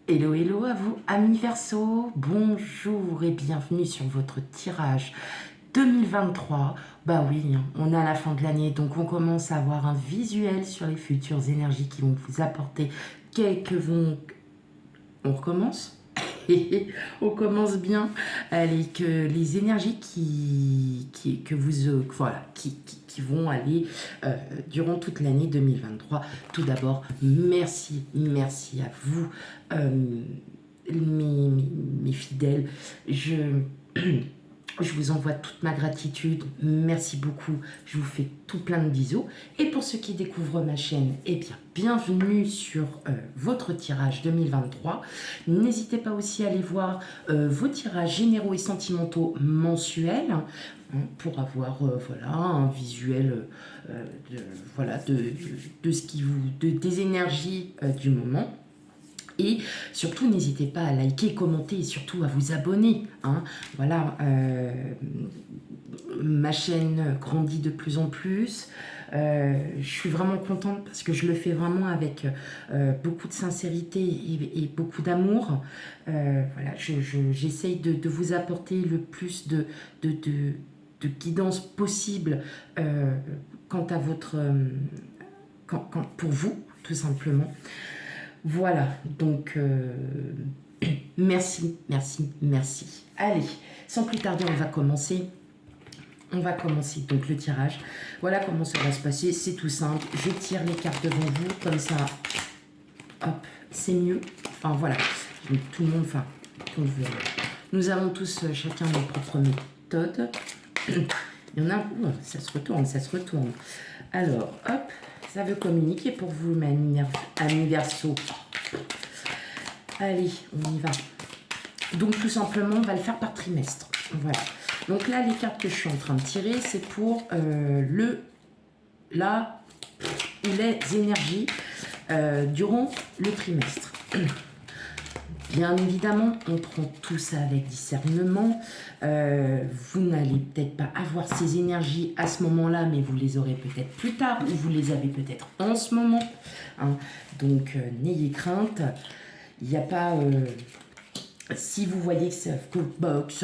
Hello, hello à vous, amis Verseau. Bonjour et bienvenue sur votre tirage 2023. Bah oui, hein, on est à la fin de l'année, donc on commence à avoir un visuel sur les futures énergies qui vont vous apporter quelques vont. On recommence. On commence bien. Allez, que les énergies que vous, voilà, qui vont aller durant toute l'année 2023. Tout d'abord, merci à vous, mes fidèles. Je vous envoie toute ma gratitude. Merci beaucoup. Je vous fais tout plein de bisous. Et pour ceux qui découvrent ma chaîne, eh bien, bienvenue sur votre tirage 2023. N'hésitez pas aussi à aller voir vos tirages généraux et sentimentaux mensuels hein, pour avoir voilà, un visuel voilà, de ce qui vous, des énergies du moment. Et surtout, n'hésitez pas à liker, commenter et surtout à vous abonner. Hein. Voilà, ma chaîne grandit de plus en plus. Je suis vraiment contente parce que je le fais vraiment avec beaucoup de sincérité et beaucoup d'amour. Voilà, j'essaye de vous apporter le plus de guidance possible quant à votre... pour vous, tout simplement. Voilà, donc merci. Allez, sans plus tarder, on va commencer. Donc le tirage. Voilà comment ça va se passer, c'est tout simple. Je tire les cartes devant vous, comme ça, hop, c'est mieux. Enfin voilà, tout le monde, enfin, nous avons tous chacun nos propres méthodes. Il y en a, ça se retourne. Alors, hop, ça veut communiquer pour vous, amis Verseau. Allez, on y va. Donc, tout simplement, on va le faire par trimestre. Voilà. Donc là, les cartes que je suis en train de tirer, c'est pour les énergies durant le trimestre. Bien évidemment, on prend tout ça avec discernement. Vous n'allez peut-être pas avoir ces énergies à ce moment-là, mais vous les aurez peut-être plus tard, ou vous les avez peut-être en ce moment. Hein. Donc, n'ayez crainte. Il n'y a pas... si vous voyez que ça ne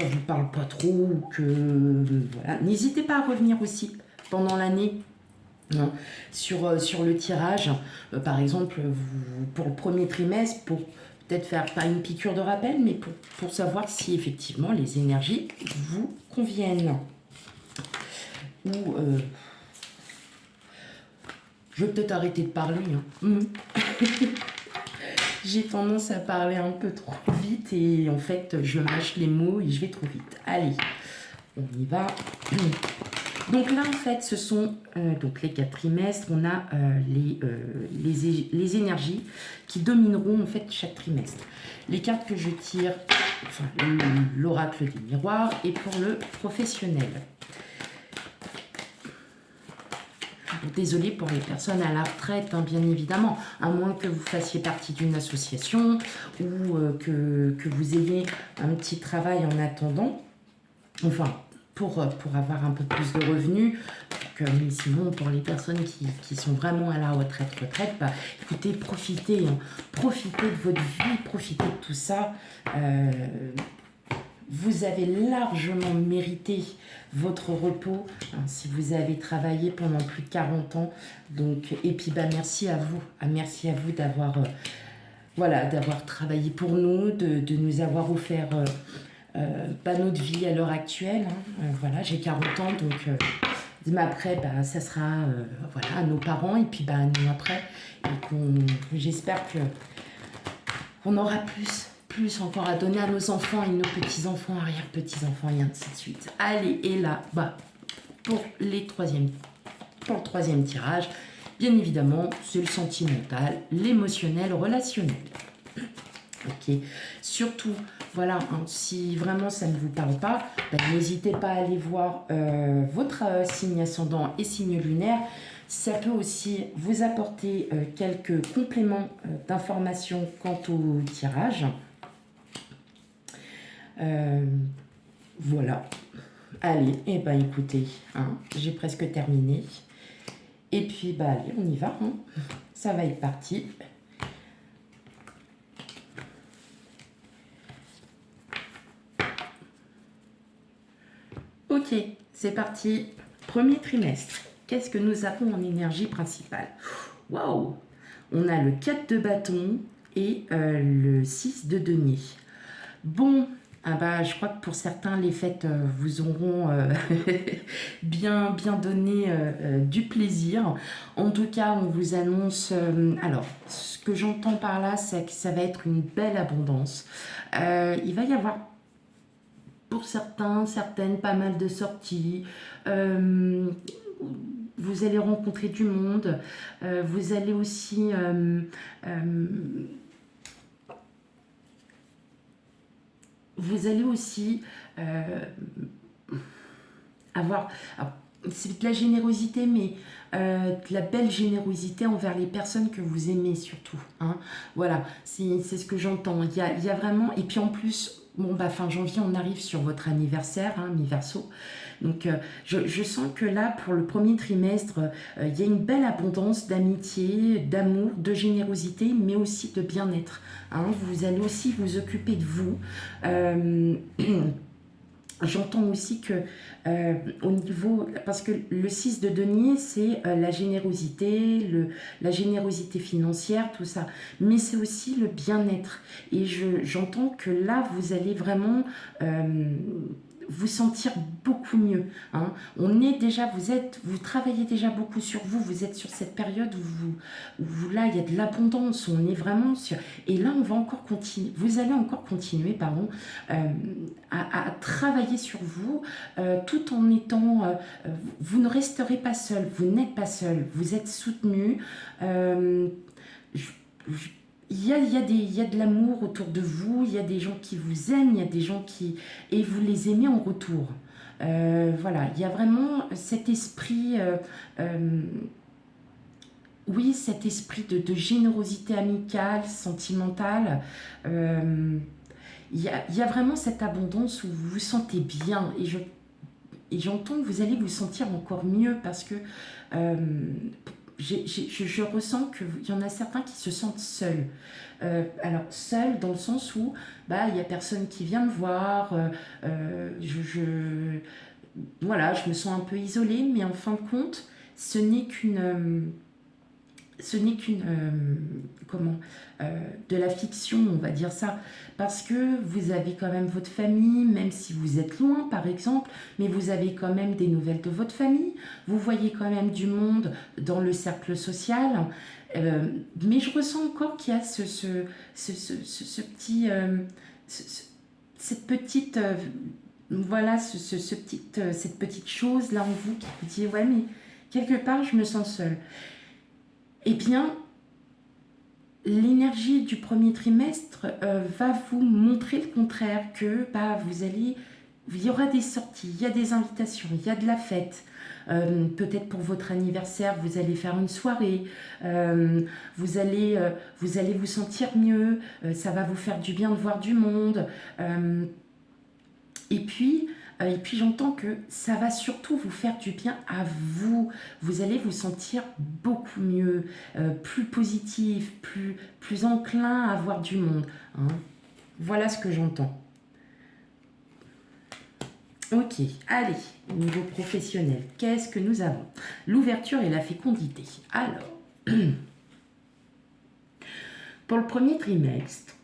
vous parle pas trop, voilà, n'hésitez pas à revenir aussi pendant l'année. Hein, sur le tirage. Par exemple, pour le premier trimestre, pour peut-être faire pas une piqûre de rappel, mais pour savoir si effectivement les énergies vous conviennent. Ou je vais peut-être arrêter de parler. Hein. J'ai tendance à parler un peu trop vite et en fait je mâche les mots et je vais trop vite. Allez, on y va. Donc là, en fait, ce sont donc les 4 trimestres. On a les énergies qui domineront en fait chaque trimestre. Les cartes que je tire, enfin, l'oracle des miroirs et pour le professionnel. Désolée pour les personnes à la retraite, hein, bien évidemment, à moins que vous fassiez partie d'une association ou que vous ayez un petit travail en attendant. Enfin, pour avoir un peu plus de revenus. Mais sinon, pour les personnes qui sont vraiment à la retraite, bah, écoutez, profitez de votre vie, profitez de tout ça. Vous avez largement mérité votre repos hein, si vous avez travaillé pendant plus de 40 ans. Donc, et puis, bah, merci à vous d'avoir voilà, d'avoir travaillé pour nous, de nous avoir offert notre vie à l'heure actuelle. Hein. Voilà, j'ai 40 ans, donc après, bah, ça sera voilà, à nos parents et puis bah, à nous après. Et j'espère qu'on aura plus encore à donner à nos enfants et nos petits-enfants, arrière-petits-enfants et ainsi de suite. Allez, et là, bah, pour le troisième tirage, bien évidemment, c'est le sentimental, l'émotionnel, relationnel. Ok, surtout, voilà, hein, si vraiment ça ne vous parle pas, ben, n'hésitez pas à aller voir votre signe ascendant et signe lunaire. Ça peut aussi vous apporter quelques compléments d'informations quant au tirage. Voilà. Allez, et ben écoutez, hein, j'ai presque terminé. Et puis, bah allez, on y va. Hein. Ça va être parti. Ok, c'est parti. Premier trimestre. Qu'est-ce que nous avons en énergie principale? Waouh! On a le 4 de bâton et le 6 de denier. Bon, ah bah, je crois que pour certains, les fêtes vous auront bien donné du plaisir. En tout cas, on vous annonce... alors, ce que j'entends par là, c'est que ça va être une belle abondance. Il va y avoir, pour certains, certaines, pas mal de sorties. Vous allez rencontrer du monde. Vous allez aussi... avoir... alors, c'est de la générosité, mais de la belle générosité envers les personnes que vous aimez surtout. Hein. Voilà, c'est ce que j'entends. Il y a vraiment... Et puis en plus, bon, bah, fin janvier, on arrive sur votre anniversaire, hein, mi-verso. Donc, je sens que là, pour le premier trimestre, il y a une belle abondance d'amitié, d'amour, de générosité, mais aussi de bien-être. Hein. Vous allez aussi vous occuper de vous. J'entends aussi que au niveau... Parce que le 6 de denier, c'est la générosité, la générosité financière, tout ça. Mais c'est aussi le bien-être. Et j'entends que là, vous allez vraiment... vous sentir beaucoup mieux. Hein. Vous travaillez déjà beaucoup sur vous, vous êtes sur cette période où là, il y a de l'abondance, on est vraiment sur... Et là, on va encore continuer, vous allez encore continuer, pardon, à travailler sur vous, tout en étant... vous ne resterez pas seul, vous n'êtes pas seul, vous êtes soutenu. Il y a de l'amour autour de vous, il y a des gens qui vous aiment, il y a des gens qui... Et vous les aimez en retour. Voilà, il y a vraiment cet esprit... oui, cet esprit de générosité amicale, sentimentale. Il y a vraiment cette abondance où vous vous sentez bien. Et j'entends que vous allez vous sentir encore mieux parce que... je ressens qu'il y en a certains qui se sentent seuls. Alors, seuls dans le sens où il n'y a personne qui vient me voir. Voilà, je me sens un peu isolée, mais en fin de compte, ce n'est qu'une... de la fiction, on va dire ça, parce que vous avez quand même votre famille, même si vous êtes loin par exemple, mais vous avez quand même des nouvelles de votre famille, vous voyez quand même du monde dans le cercle social, mais je ressens encore qu'il y a ce petit... cette petite... voilà, cette petite chose là en vous qui vous dit « ouais, mais quelque part, je me sens seule ». Eh bien, l'énergie du premier trimestre va vous montrer le contraire, que il y aura des sorties, il y a des invitations, il y a de la fête. Peut-être pour votre anniversaire, vous allez faire une soirée, vous allez vous sentir mieux, ça va vous faire du bien de voir du monde. Et puis j'entends que ça va surtout vous faire du bien à vous. Vous allez vous sentir beaucoup mieux, plus positif, plus enclin à voir du monde. Hein. Voilà ce que j'entends. Ok, allez, niveau professionnel, qu'est-ce que nous avons? L'ouverture et la fécondité. Alors, pour le premier trimestre,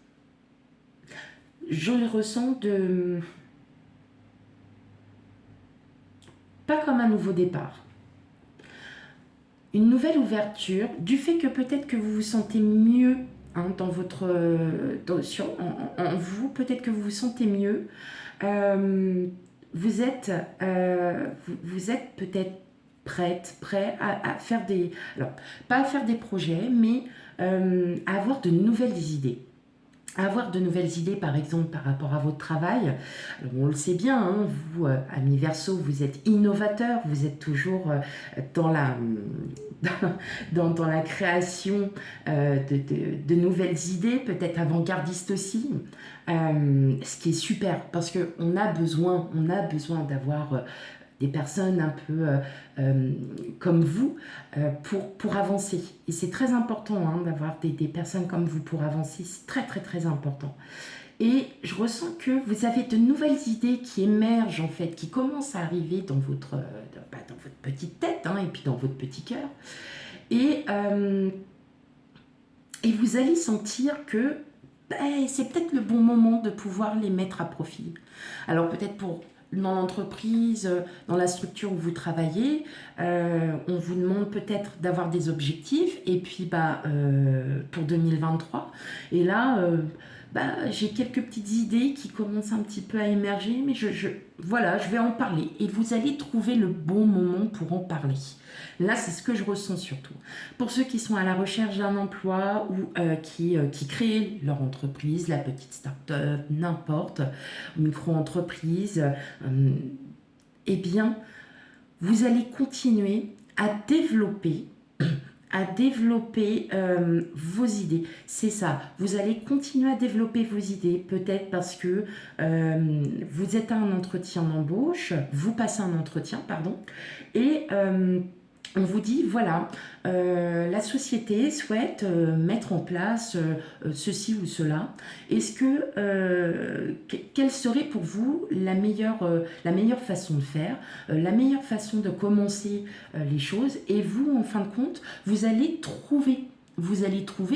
je ressens pas comme un nouveau départ. Une nouvelle ouverture, du fait que peut-être que vous vous sentez mieux hein, dans votre... en vous, peut-être que vous vous sentez mieux. Vous êtes peut-être prêt à faire des... Alors, pas à faire des projets, mais à avoir de nouvelles idées. Avoir de nouvelles idées, par exemple, par rapport à votre travail. Alors, on le sait bien, hein, vous, amis Verseau, vous êtes innovateur, vous êtes toujours dans la création de nouvelles idées, peut-être avant-gardiste aussi, ce qui est super, parce qu'on a besoin d'avoir des personnes un peu comme vous pour avancer. Et c'est très important hein, d'avoir des personnes comme vous pour avancer, c'est très très très important. Et je ressens que vous avez de nouvelles idées qui émergent en fait, qui commencent à arriver dans votre petite tête hein, et puis dans votre petit cœur. Et vous allez sentir que c'est peut-être le bon moment de pouvoir les mettre à profit. Alors peut-être dans l'entreprise, dans la structure où vous travaillez, on vous demande peut-être d'avoir des objectifs et puis pour 2023. Et là, j'ai quelques petites idées qui commencent un petit peu à émerger, mais voilà, je vais en parler. Et vous allez trouver le bon moment pour en parler. Là, c'est ce que je ressens surtout. Pour ceux qui sont à la recherche d'un emploi ou qui créent leur entreprise, la petite start-up, n'importe, micro-entreprise, eh bien, vous allez continuer à développer vos idées. C'est ça, vous allez continuer à développer vos idées, peut-être parce que vous êtes à un entretien d'embauche, vous passez un entretien, pardon, et on vous dit, voilà, la société souhaite mettre en place ceci ou cela. Est-ce que, quelle serait pour vous la meilleure façon de faire, la meilleure façon de commencer les choses? Et vous, en fin de compte, vous allez trouver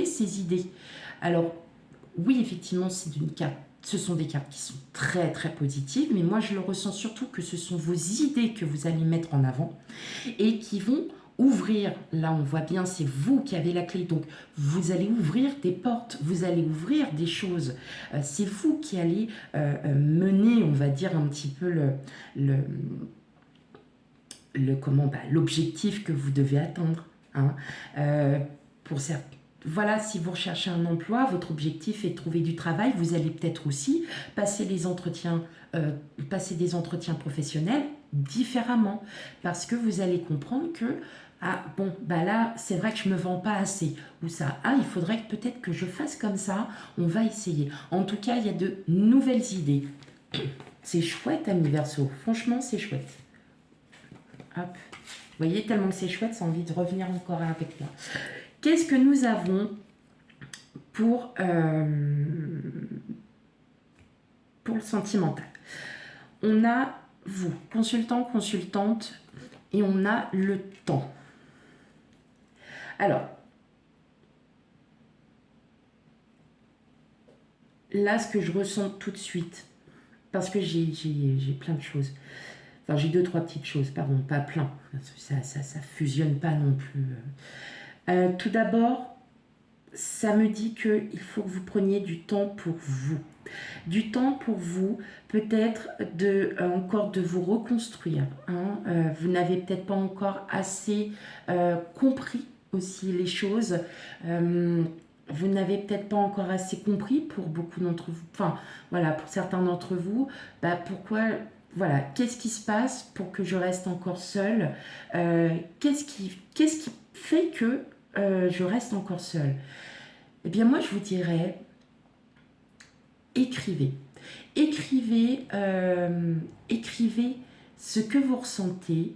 ces idées. Alors, oui, effectivement, ce sont des cartes qui sont très très positives, mais moi je le ressens surtout que ce sont vos idées que vous allez mettre en avant et qui vont ouvrir, là on voit bien c'est vous qui avez la clé, donc vous allez ouvrir des portes, vous allez ouvrir des choses, c'est vous qui allez mener, on va dire un petit peu l'objectif que vous devez atteindre hein. Pour certains. Voilà, si vous recherchez un emploi, votre objectif est de trouver du travail, vous allez peut-être aussi passer des entretiens professionnels différemment, parce que vous allez comprendre que là, c'est vrai que je me vends pas assez, ou ça, il faudrait peut-être que je fasse comme ça, on va essayer. En tout cas, il y a de nouvelles idées. C'est chouette, Ami Verseau, franchement, c'est chouette. Hop. Vous voyez, tellement que c'est chouette, ça a envie de revenir encore avec moi. Qu'est-ce que nous avons pour le sentimental? On a vous, consultant, consultante, et on a le temps. Alors, là, ce que je ressens tout de suite, parce que j'ai plein de choses. Enfin, j'ai 2-3 petites choses, pardon, pas plein. Ça fusionne pas non plus. Tout d'abord, ça me dit qu'il faut que vous preniez du temps pour vous. Du temps pour vous, peut-être encore de vous reconstruire. Hein. Vous n'avez peut-être pas encore assez compris aussi les choses. Vous n'avez peut-être pas encore assez compris pour beaucoup d'entre vous. Enfin, voilà, pour certains d'entre vous, pourquoi... Voilà, qu'est-ce qui se passe pour que je reste encore seule? Qu'est-ce qui fait que je reste encore seule? Eh bien, moi, je vous dirais, écrivez. Écrivez ce que vous ressentez,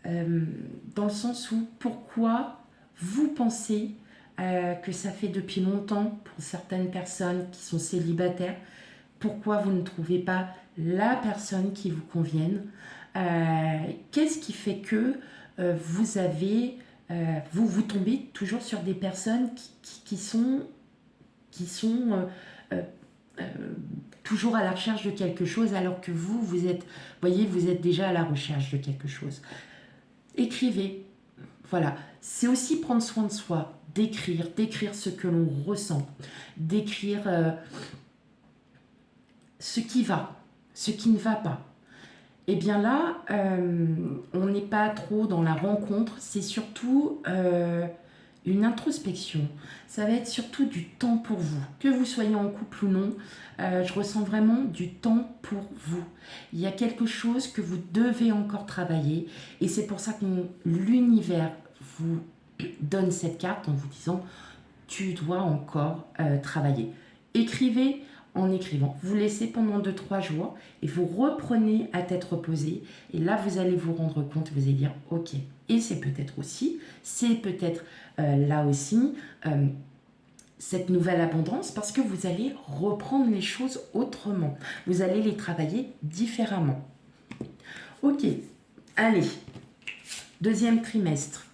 dans le sens où pourquoi vous pensez que ça fait depuis longtemps, pour certaines personnes qui sont célibataires, pourquoi vous ne trouvez pas la personne qui vous convienne, qu'est-ce qui fait que vous tombez toujours sur des personnes qui sont toujours à la recherche de quelque chose, alors que vous êtes déjà à la recherche de quelque chose. Écrivez, voilà, c'est aussi prendre soin de soi, d'écrire ce que l'on ressent, d'écrire ce qui va, ce qui ne va pas. Et bien là, on n'est pas trop dans la rencontre, c'est surtout une introspection. Ça va être surtout du temps pour vous. Que vous soyez en couple ou non, je ressens vraiment du temps pour vous. Il y a quelque chose que vous devez encore travailler et c'est pour ça que l'univers vous donne cette carte en vous disant « tu dois encore travailler ». Écrivez en écrivant. Vous laissez pendant 2-3 jours et vous reprenez à tête reposée. Et là, vous allez vous rendre compte, vous allez dire, ok. Et c'est peut-être là aussi, cette nouvelle abondance parce que vous allez reprendre les choses autrement. Vous allez les travailler différemment. Ok, allez, deuxième trimestre.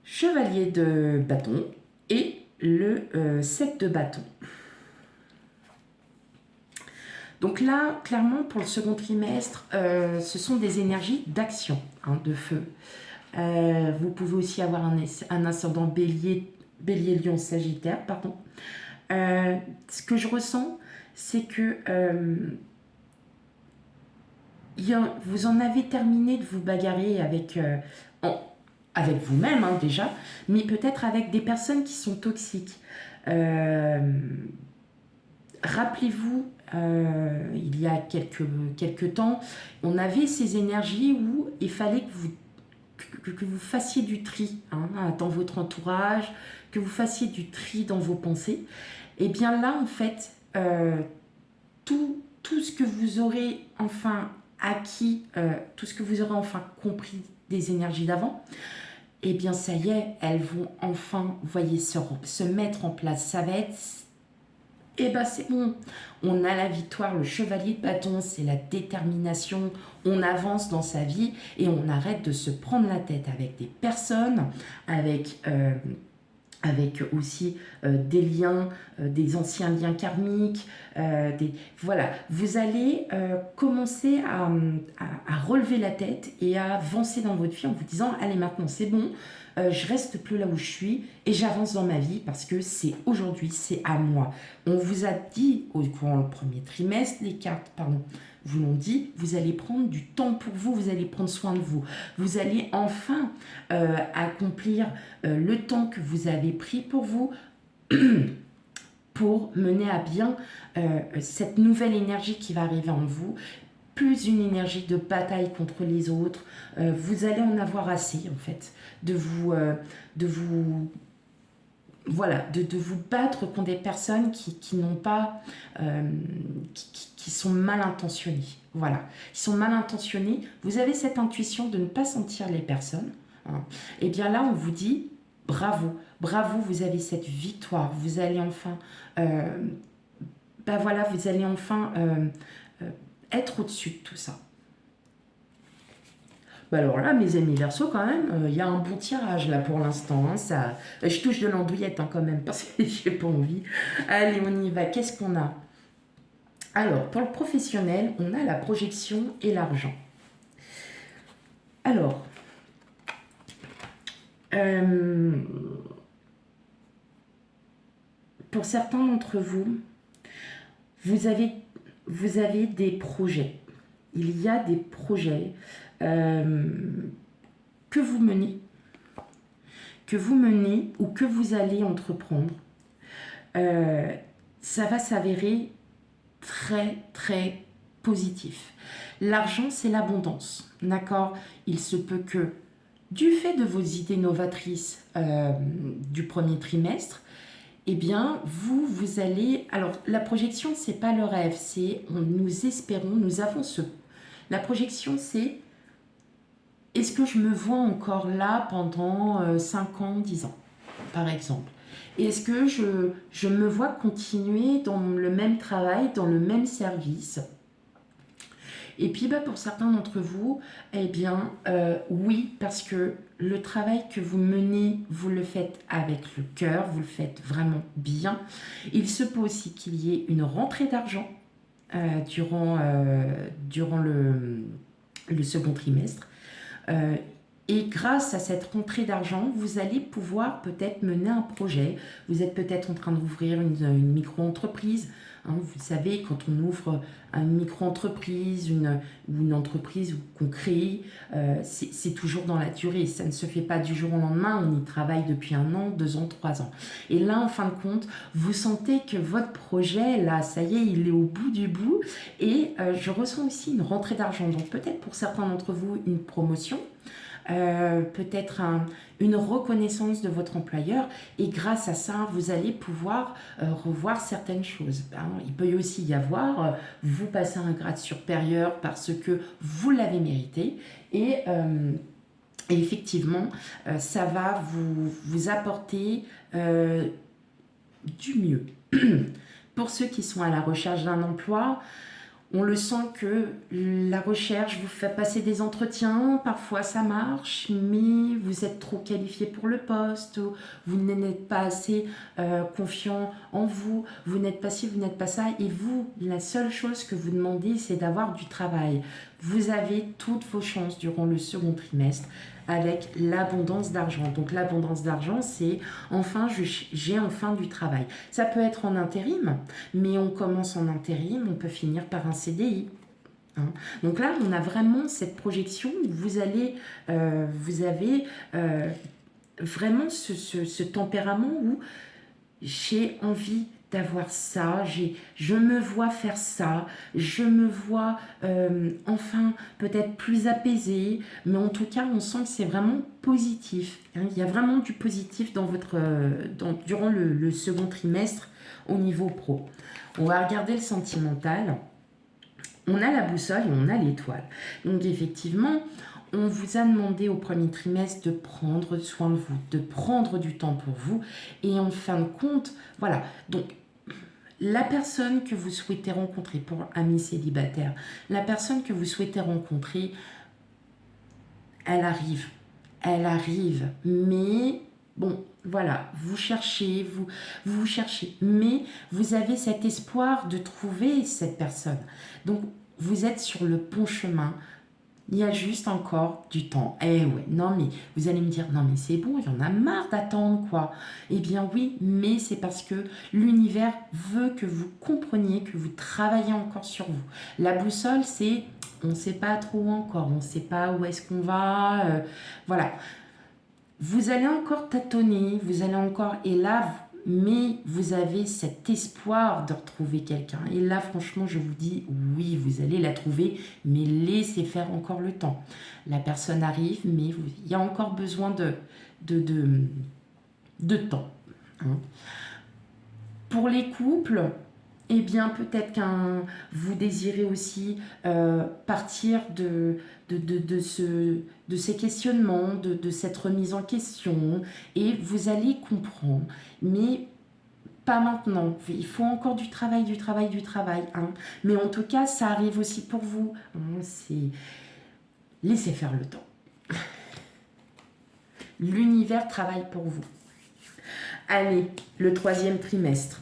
Chevalier de bâton et le 7 de bâton. Donc là, clairement, pour le second trimestre, ce sont des énergies d'action, hein, de feu. Vous pouvez aussi avoir un ascendant bélier, lion, sagittaire, pardon. Ce que je ressens, c'est que vous en avez terminé de vous bagarrer avec vous-même, hein, déjà, mais peut-être avec des personnes qui sont toxiques. Rappelez-vous, il y a quelques temps, on avait ces énergies où il fallait que vous fassiez du tri, hein, dans votre entourage, que vous fassiez du tri dans vos pensées. Et bien là, en fait, tout ce que vous aurez enfin acquis, tout ce que vous aurez enfin compris des énergies d'avant, et bien ça y est, elles vont enfin, vous voyez, se mettre en place. Ça va être... Et bien c'est bon, on a la victoire, le chevalier de bâton, c'est la détermination, on avance dans sa vie et on arrête de se prendre la tête avec des personnes, avec aussi des liens, des anciens liens karmiques, voilà. Vous allez commencer à relever la tête et à avancer dans votre vie en vous disant, allez maintenant c'est bon, je reste plus là où je suis et j'avance dans ma vie parce que c'est aujourd'hui, c'est à moi. On vous a dit au courant le premier trimestre, les cartes, pardon, vous l'ont dit, vous allez prendre du temps pour vous, vous allez prendre soin de vous. Vous allez enfin accomplir le temps que vous avez pris pour vous pour mener à bien cette nouvelle énergie qui va arriver en vous, plus une énergie de bataille contre les autres. Vous allez en avoir assez, en fait, de vous battre contre des personnes qui n'ont pas, qui sont mal intentionnées. Voilà, ils sont mal intentionnés. Vous avez cette intuition de ne pas sentir les personnes. Hein. Et bien là, on vous dit bravo, bravo, vous avez cette victoire. Vous allez enfin, vous allez enfin être au-dessus de tout ça. Bah alors là, mes amis Verseau, quand même, il y a un bon tirage là pour l'instant. Hein, ça, je touche de l'andouillette hein, quand même, parce que j'ai pas envie. Allez, on y va. Qu'est-ce qu'on a? Alors, pour le professionnel, on a la projection et l'argent. Alors, pour certains d'entre vous, vous avez des projets. Il y a des projets que vous menez ou que vous allez entreprendre. Ça va s'avérer très, très positif. L'argent, c'est l'abondance, d'accord? Il se peut que, du fait de vos idées novatrices du premier trimestre, eh bien, vous allez... Alors, la projection, c'est pas le rêve, c'est nous espérons, nous avons La projection, c'est est-ce que je me vois encore là pendant 5 ans, 10 ans, par exemple? Est-ce que je me vois continuer dans le même travail, dans le même service? Et puis, pour certains d'entre vous, eh bien, oui, parce que le travail que vous menez, vous le faites avec le cœur, vous le faites vraiment bien. Il se peut aussi qu'il y ait une rentrée d'argent durant le second trimestre. Et grâce à cette rentrée d'argent, vous allez pouvoir peut-être mener un projet. Vous êtes peut-être en train d'ouvrir une micro-entreprise. Hein, vous savez, quand on ouvre une micro-entreprise, une entreprise qu'on crée, c'est toujours dans la durée. Ça ne se fait pas du jour au lendemain. On y travaille depuis 1 an, 2 ans, 3 ans. Et là, en fin de compte, vous sentez que votre projet, là, ça y est, il est au bout du bout. Et je ressens aussi une rentrée d'argent. Donc peut-être pour certains d'entre vous, une promotion. peut-être une reconnaissance de votre employeur, et grâce à ça, vous allez pouvoir revoir certaines choses. Hein. Il peut aussi y avoir, vous passez un grade supérieur parce que vous l'avez mérité, et effectivement, ça va vous apporter du mieux. Pour ceux qui sont à la recherche d'un emploi, on le sent que la recherche vous fait passer des entretiens, parfois ça marche, mais vous êtes trop qualifié pour le poste, vous n'êtes pas assez confiant en vous, vous n'êtes pas ci, vous n'êtes pas ça, et vous, la seule chose que vous demandez, c'est d'avoir du travail. Vous avez toutes vos chances durant le second trimestre avec l'abondance d'argent. Donc l'abondance d'argent, c'est enfin, j'ai enfin du travail. Ça peut être en intérim, mais on commence en intérim, on peut finir par un CDI. Hein. Donc là, on a vraiment cette projection où vous avez vraiment ce tempérament où j'ai envie d'avoir ça, je me vois faire ça, je me vois enfin peut-être plus apaisée, mais en tout cas on sent que c'est vraiment positif. Hein. Il y a vraiment du positif durant le second trimestre au niveau pro. On va regarder le sentimental. On a la boussole et on a l'étoile. Donc effectivement, on vous a demandé au premier trimestre de prendre soin de vous, de prendre du temps pour vous. Et en fin de compte, voilà. Donc, la personne que vous souhaitez rencontrer, pour amis célibataires, la personne que vous souhaitez rencontrer, elle arrive. Elle arrive. Mais, bon, voilà, vous cherchez, vous cherchez. Mais vous avez cet espoir de trouver cette personne. Donc, vous êtes sur le bon chemin. Il y a juste encore du temps. Eh ouais, non mais, vous allez me dire, non mais c'est bon, il y en a marre d'attendre quoi. Eh bien oui, mais c'est parce que l'univers veut que vous compreniez, que vous travaillez encore sur vous. La boussole, c'est, on ne sait pas trop encore, on ne sait pas où est-ce qu'on va, voilà. Vous allez encore tâtonner, vous allez encore, et là, mais vous avez cet espoir de retrouver quelqu'un. Et là, franchement, je vous dis, oui, vous allez la trouver, mais laissez faire encore le temps. La personne arrive, mais il y a encore besoin de temps. Hein. Pour les couples, eh bien, peut-être que vous désirez aussi partir de ces questionnements, de cette remise en question, et vous allez comprendre. Mais pas maintenant. Il faut encore du travail, du travail, du travail. Hein. Mais en tout cas, ça arrive aussi pour vous. Hein. Laissez faire le temps. L'univers travaille pour vous. Allez, le troisième trimestre.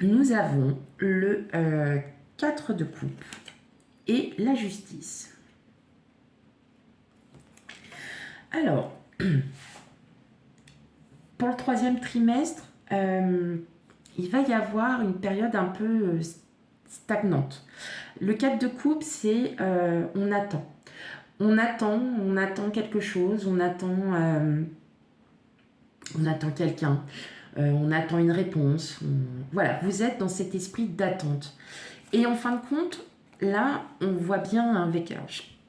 Nous avons le 4 de coupe et la justice. Alors, pour le troisième trimestre, il va y avoir une période un peu stagnante. Le 4 de coupe, c'est on attend. On attend quelque chose, on attend quelqu'un. On attend une réponse. Voilà, vous êtes dans cet esprit d'attente. Et en fin de compte, là, on voit bien avec...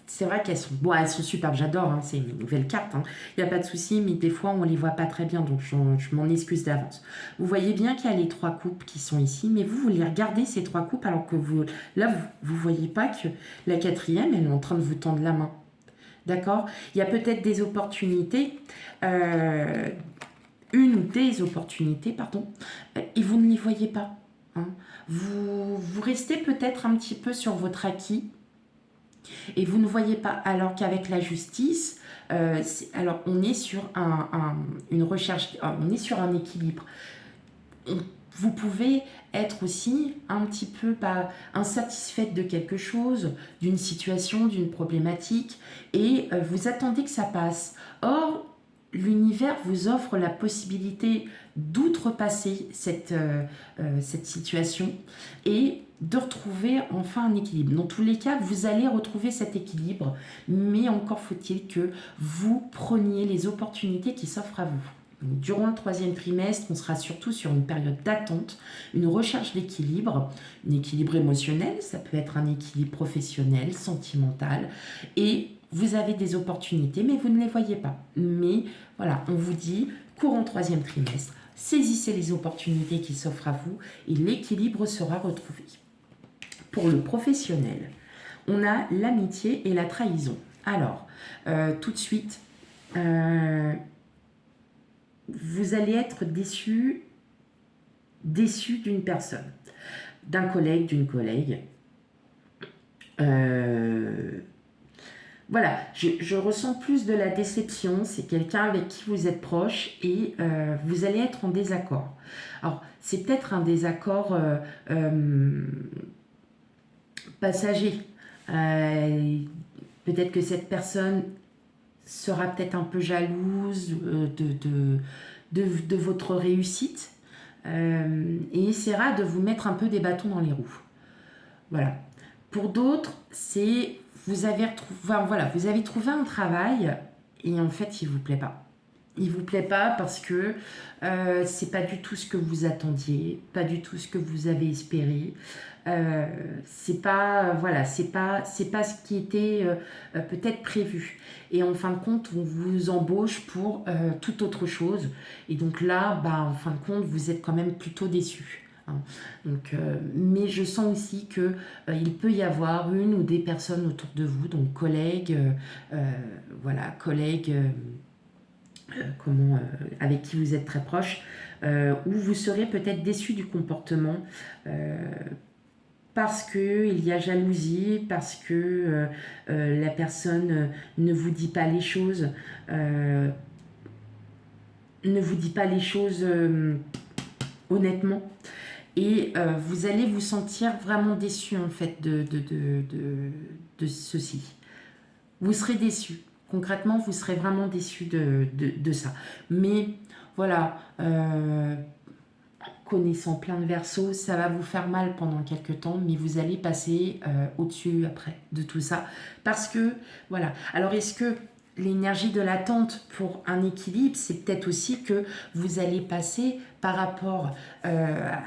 C'est vrai qu'elles sont, elles sont superbes, j'adore, hein, c'est une nouvelle carte, il n'y a pas de souci, mais des fois on ne les voit pas très bien, donc je m'en excuse d'avance. Vous voyez bien qu'il y a les 3 coupes qui sont ici, mais vous les regardez ces 3 coupes, alors que vous ne voyez pas que la 4e, elle est en train de vous tendre la main. D'accord? Il y a peut-être des opportunités, une des opportunités, pardon, et vous ne les voyez pas. Hein. Vous restez peut-être un petit peu sur votre acquis et vous ne voyez pas, alors qu'avec la justice, alors on est sur une recherche, on est sur un équilibre. Vous pouvez être aussi un petit peu insatisfaite de quelque chose, d'une situation, d'une problématique, et vous attendez que ça passe. Or, l'univers vous offre la possibilité d'outrepasser cette situation et de retrouver enfin un équilibre. Dans tous les cas, vous allez retrouver cet équilibre, mais encore faut-il que vous preniez les opportunités qui s'offrent à vous. Donc, durant le 3e trimestre, on sera surtout sur une période d'attente, une recherche d'équilibre, un équilibre émotionnel, ça peut être un équilibre professionnel, sentimental, et vous avez des opportunités, mais vous ne les voyez pas. Mais voilà, on vous dit, courant 3e trimestre, saisissez les opportunités qui s'offrent à vous et l'équilibre sera retrouvé. Pour le professionnel, on a l'amitié et la trahison. Alors, tout de suite, vous allez être déçu d'une personne, d'un collègue, d'une collègue. Voilà, je ressens plus de la déception. C'est quelqu'un avec qui vous êtes proche et vous allez être en désaccord. Alors, c'est peut-être un désaccord passager. Peut-être que cette personne sera peut-être un peu jalouse de votre réussite et essaiera de vous mettre un peu des bâtons dans les roues. Voilà. Pour d'autres, c'est vous avez trouvé un travail et en fait, il ne vous plaît pas. Il ne vous plaît pas parce que c'est pas du tout ce que vous attendiez, pas du tout ce que vous avez espéré. C'est pas ce qui était peut-être prévu. Et en fin de compte, on vous embauche pour toute autre chose. Et donc là, en fin de compte, vous êtes quand même plutôt déçu. Donc, mais je sens aussi que il peut y avoir une ou des personnes autour de vous, donc collègues, avec qui vous êtes très proche, où vous serez peut-être déçu du comportement parce qu'il y a jalousie, parce que la personne ne vous dit pas les choses, honnêtement. Et vous allez vous sentir vraiment déçu en fait de ceci. Vous serez déçu. Concrètement, vous serez vraiment déçu de ça. Mais voilà, connaissant plein de Verseaux, ça va vous faire mal pendant quelques temps, mais vous allez passer au-dessus après de tout ça. Parce que, voilà. Alors, est-ce que l'énergie de l'attente pour un équilibre, c'est peut-être aussi que vous allez passer par rapport à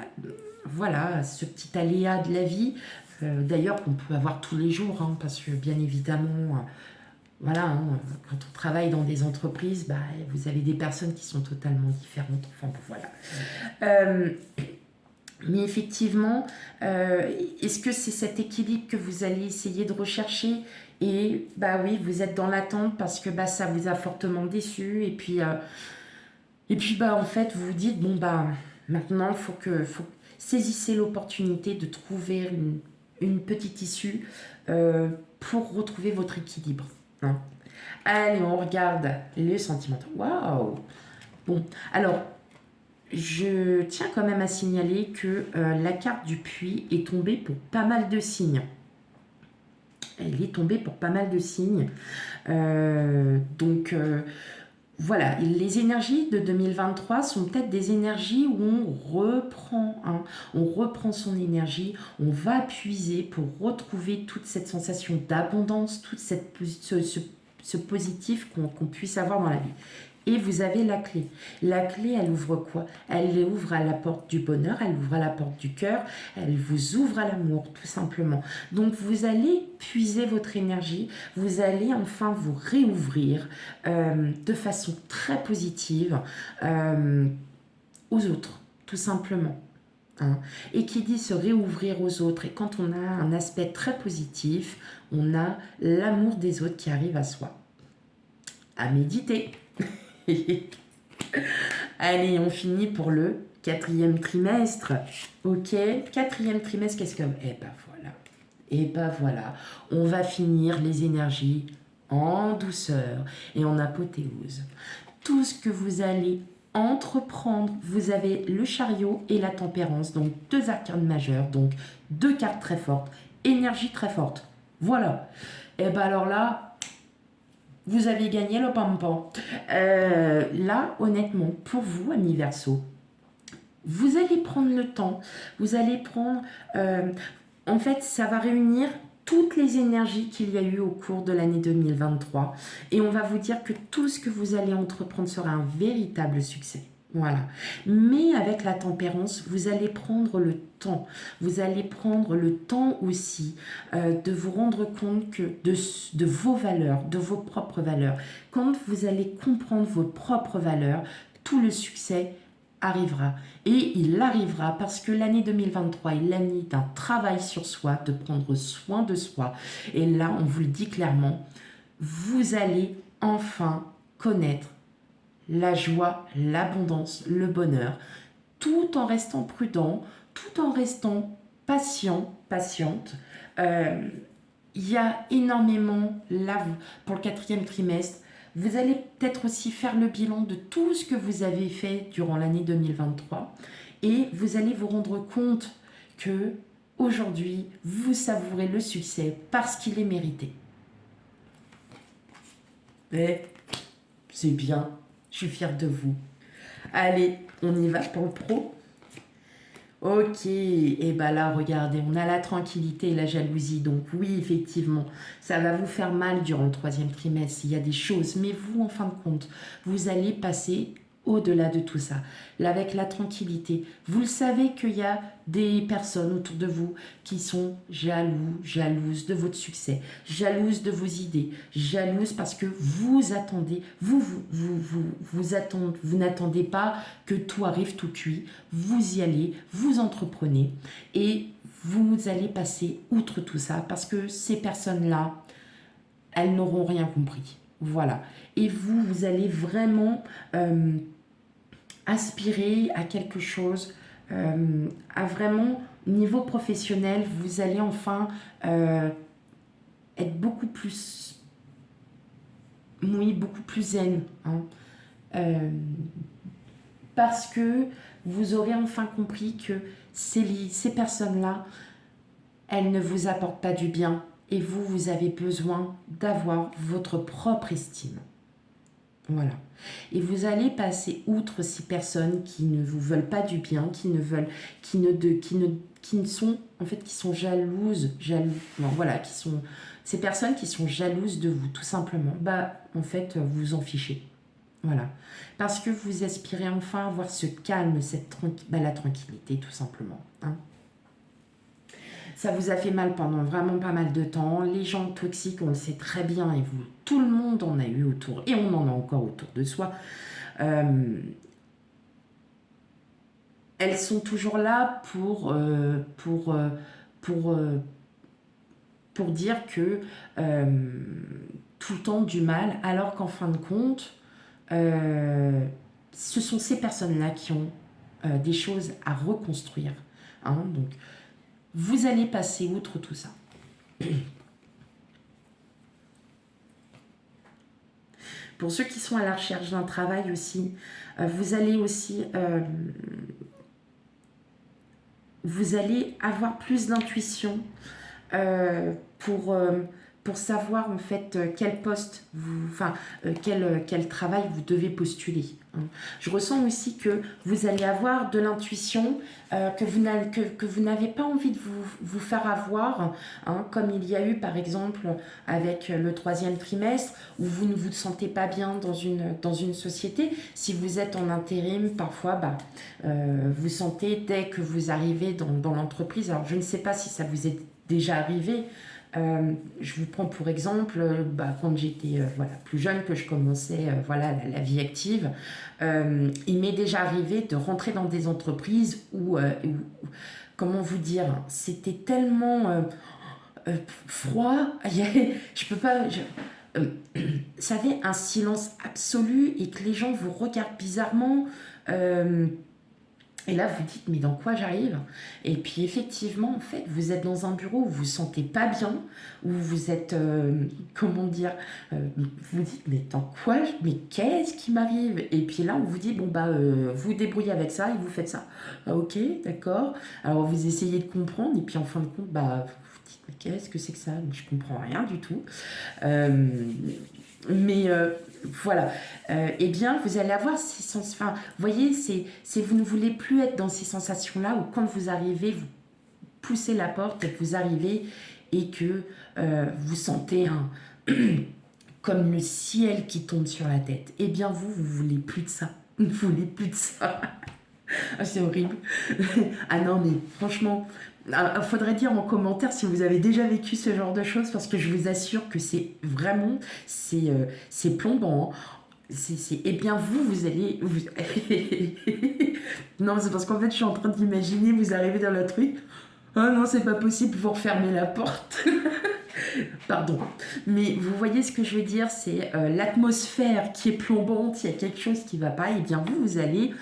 ce petit aléa de la vie, d'ailleurs qu'on peut avoir tous les jours, parce que bien évidemment, quand on travaille dans des entreprises, vous avez des personnes qui sont totalement différentes. Enfin, voilà. Mais effectivement, est-ce que c'est cet équilibre que vous allez essayer de rechercher? Et oui, vous êtes dans l'attente parce que ça vous a fortement déçu. Et puis en fait, vous vous dites, maintenant, il faut saisissez l'opportunité de trouver une petite issue pour retrouver votre équilibre. Allez, on regarde le sentimental. Waouh! Bon, alors, je tiens quand même à signaler que la carte du puits est tombée pour pas mal de signes. Elle est tombée pour pas mal de signes. Voilà, les énergies de 2023 sont peut-être des énergies où on reprend son énergie, on va puiser pour retrouver toute cette sensation d'abondance, toute ce positif qu'on puisse avoir dans la vie. Et vous avez la clé. La clé, elle ouvre quoi? Elle ouvre à la porte du bonheur, elle ouvre à la porte du cœur, elle vous ouvre à l'amour, tout simplement. Donc, vous allez puiser votre énergie, vous allez enfin vous réouvrir de façon très positive aux autres, tout simplement. Et qui dit se réouvrir aux autres, et quand on a un aspect très positif, on a l'amour des autres qui arrive à soi. À méditer. Allez, on finit pour le 4e trimestre. Ok, 4e trimestre, qu'est-ce que... voilà. On va finir les énergies en douceur et en apothéose. Tout ce que vous allez entreprendre, vous avez le chariot et la tempérance, donc 2 arcanes majeures, donc 2 cartes très fortes, énergie très forte. Voilà. Et alors là... vous avez gagné le pampan. Là, honnêtement, pour vous, amis Verseaux, vous allez prendre le temps, vous allez prendre... en fait, ça va réunir toutes les énergies qu'il y a eu au cours de l'année 2023. Et on va vous dire que tout ce que vous allez entreprendre sera un véritable succès. Voilà. Mais avec la tempérance, vous allez prendre le temps. Vous allez prendre le temps aussi de vous rendre compte que de vos valeurs, de vos propres valeurs. Quand vous allez comprendre vos propres valeurs, tout le succès arrivera. Et il arrivera parce que l'année 2023 est l'année d'un travail sur soi, de prendre soin de soi. Et là, on vous le dit clairement, vous allez enfin connaître la joie, l'abondance, le bonheur, tout en restant prudent, tout en restant patient, patiente. Il y a énormément, là, pour le 4e trimestre, vous allez peut-être aussi faire le bilan de tout ce que vous avez fait durant l'année 2023 et vous allez vous rendre compte que aujourd'hui, vous savourez le succès parce qu'il est mérité. Et c'est bien. Je suis fière de vous. Allez, on y va pour le pro. Ok, et bah là, regardez, on a la tranquillité et la jalousie. Donc oui, effectivement, ça va vous faire mal durant le 3e trimestre. Il y a des choses, mais vous, en fin de compte, vous allez passer au-delà de tout ça. Là, avec la tranquillité, vous le savez qu'il y a des personnes autour de vous qui sont jalouses de votre succès, jalouses de vos idées, jalouses parce que vous attendez, vous n'attendez pas que tout arrive tout cuit. Vous y allez, vous entreprenez et vous allez passer outre tout ça parce que ces personnes-là, elles n'auront rien compris. Voilà. Et vous, vous allez vraiment aspirer à quelque chose, à vraiment, niveau professionnel, vous allez enfin être beaucoup plus, oui, beaucoup plus zen, hein, parce que vous aurez enfin compris que ces personnes-là, elles ne vous apportent pas du bien et vous, vous avez besoin d'avoir votre propre estime. Voilà. Et vous allez passer outre ces personnes qui ne vous veulent pas du bien, qui sont jalouses, voilà, ces personnes qui sont jalouses de vous, tout simplement. Bah, en fait, vous en fichez. Voilà. Parce que vous aspirez enfin à avoir ce calme, la tranquillité, tout simplement. Hein. Ça vous a fait mal pendant vraiment pas mal de temps. Les gens toxiques, on le sait très bien, et vous, tout le monde en a eu autour, et on en a encore autour de soi. Elles sont toujours là pour dire que tout le temps du mal, alors qu'en fin de compte, ce sont ces personnes-là qui ont des choses à reconstruire. Hein, donc, vous allez passer outre tout ça. Pour ceux qui sont à la recherche d'un travail aussi, vous allez avoir plus d'intuition pour savoir en fait quel poste, quel travail vous devez postuler. Hein. Je ressens aussi que vous allez avoir de l'intuition que vous n'avez pas envie de vous faire avoir, hein, comme il y a eu par exemple avec le 3e trimestre où vous ne vous sentez pas bien dans une société. Si vous êtes en intérim, parfois vous sentez dès que vous arrivez dans l'entreprise, alors je ne sais pas si ça vous est déjà arrivé. Je vous prends pour exemple, quand j'étais plus jeune, que je commençais la vie active, il m'est déjà arrivé de rentrer dans des entreprises où comment vous dire, c'était tellement froid, je peux pas... ça avait un silence absolu et que les gens vous regardent bizarrement. Et là, vous dites, mais dans quoi j'arrive? Et puis, effectivement, en fait, vous êtes dans un bureau où vous vous sentez pas bien, où vous êtes, vous dites, mais dans quoi? Mais qu'est-ce qui m'arrive? Et puis là, on vous dit, vous débrouillez avec ça et vous faites ça. Ah, ok, d'accord. Alors, vous essayez de comprendre, et puis en fin de compte, vous dites, mais qu'est-ce que c'est que ça? Je comprends rien du tout. Voilà, eh bien, vous allez avoir ces sensations. Enfin, vous voyez, vous ne voulez plus être dans ces sensations-là où quand vous arrivez, vous poussez la porte et que vous arrivez et que vous sentez comme le ciel qui tombe sur la tête. Eh bien, vous voulez plus de ça. ne voulez plus de ça. Ah, c'est horrible. Ah non, mais franchement, faudrait dire en commentaire si vous avez déjà vécu ce genre de choses, parce que je vous assure que c'est vraiment, c'est plombant, hein. Et bien vous allez... Non, c'est parce qu'en fait, je suis en train d'imaginer, vous arrivez dans le truc. Ah non, c'est pas possible, vous refermez la porte. Pardon. Mais vous voyez ce que je veux dire, c'est l'atmosphère qui est plombante, il y a quelque chose qui ne va pas, et bien vous allez...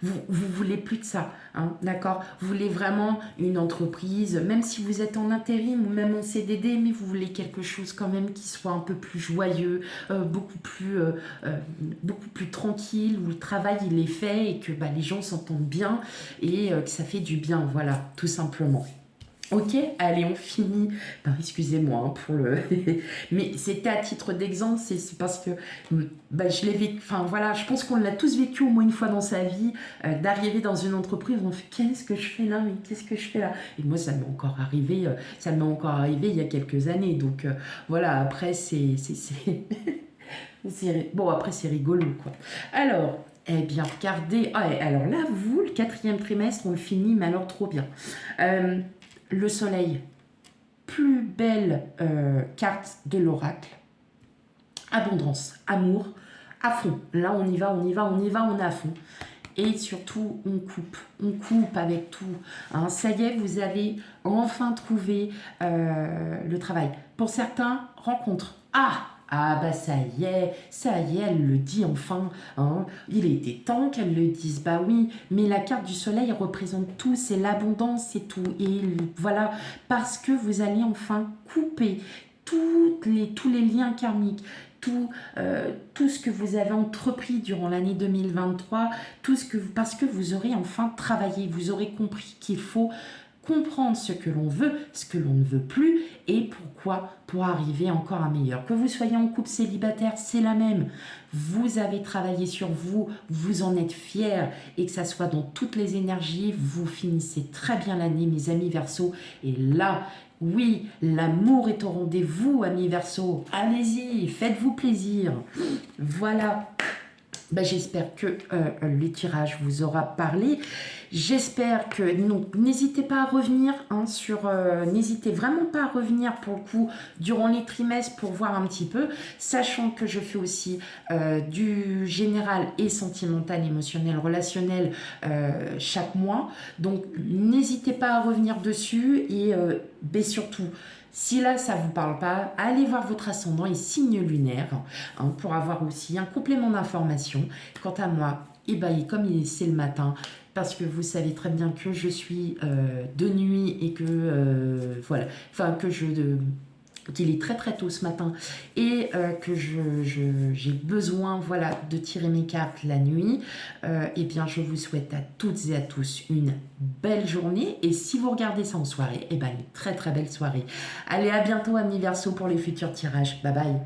vous voulez plus de ça, hein, d'accord? Vous voulez vraiment une entreprise, même si vous êtes en intérim ou même en CDD, mais vous voulez quelque chose quand même qui soit un peu plus joyeux, beaucoup plus tranquille, où le travail il est fait et que bah, les gens s'entendent bien et que ça fait du bien, voilà, tout simplement. Ok, allez, on finit. Ben, excusez-moi hein, pour le. Mais c'était à titre d'exemple, c'est parce que ben, je l'ai vécu. Enfin voilà, je pense qu'on l'a tous vécu au moins une fois dans sa vie, d'arriver dans une entreprise, on fait qu'est-ce que je fais là, mais qu'est-ce que je fais là. Et moi, ça m'est encore arrivé, il y a quelques années. Donc voilà, après bon, après c'est rigolo quoi. Alors. Eh bien, regardez. Ah, alors là, vous, le 4e trimestre, on le finit, mais alors trop bien. Le soleil, plus belle carte de l'oracle. Abondance, amour, à fond. Là, on y va, on est à fond. Et surtout, on coupe avec tout. Hein, ça y est, vous avez enfin trouvé le travail. Pour certains, rencontre. Bah ça y est, elle le dit enfin, hein. Il était temps qu'elle le dise, bah oui, mais la carte du soleil représente tout, c'est l'abondance, c'est tout, et voilà, parce que vous allez enfin couper tous les liens karmiques, tout ce que vous avez entrepris durant l'année 2023, parce que vous aurez enfin travaillé, vous aurez compris qu'il faut comprendre ce que l'on veut, ce que l'on ne veut plus et pourquoi, pour arriver encore à meilleur. Que vous soyez en couple célibataire, c'est la même. Vous avez travaillé sur vous, vous en êtes fiers et que ça soit dans toutes les énergies, vous finissez très bien l'année, mes amis Verseau. Et là, oui, l'amour est au rendez-vous, amis Verseau. Allez-y, faites-vous plaisir. Voilà. Ben, j'espère que le tirage vous aura parlé. J'espère que... n'hésitez pas à revenir n'hésitez vraiment pas à revenir pour le coup durant les trimestres pour voir un petit peu, sachant que je fais aussi du général et sentimental, émotionnel, relationnel chaque mois. Donc n'hésitez pas à revenir dessus et surtout... Si là, ça ne vous parle pas, allez voir votre ascendant et signe lunaire hein, pour avoir aussi un complément d'information. Quant à moi, comme c'est le matin, parce que vous savez très bien que je suis de nuit et que qu'il est très très tôt ce matin et que j'ai besoin de tirer mes cartes la nuit, je vous souhaite à toutes et à tous une belle journée et si vous regardez ça en soirée, une très très belle soirée. Allez, à bientôt amis Verseau pour les futurs tirages. Bye bye.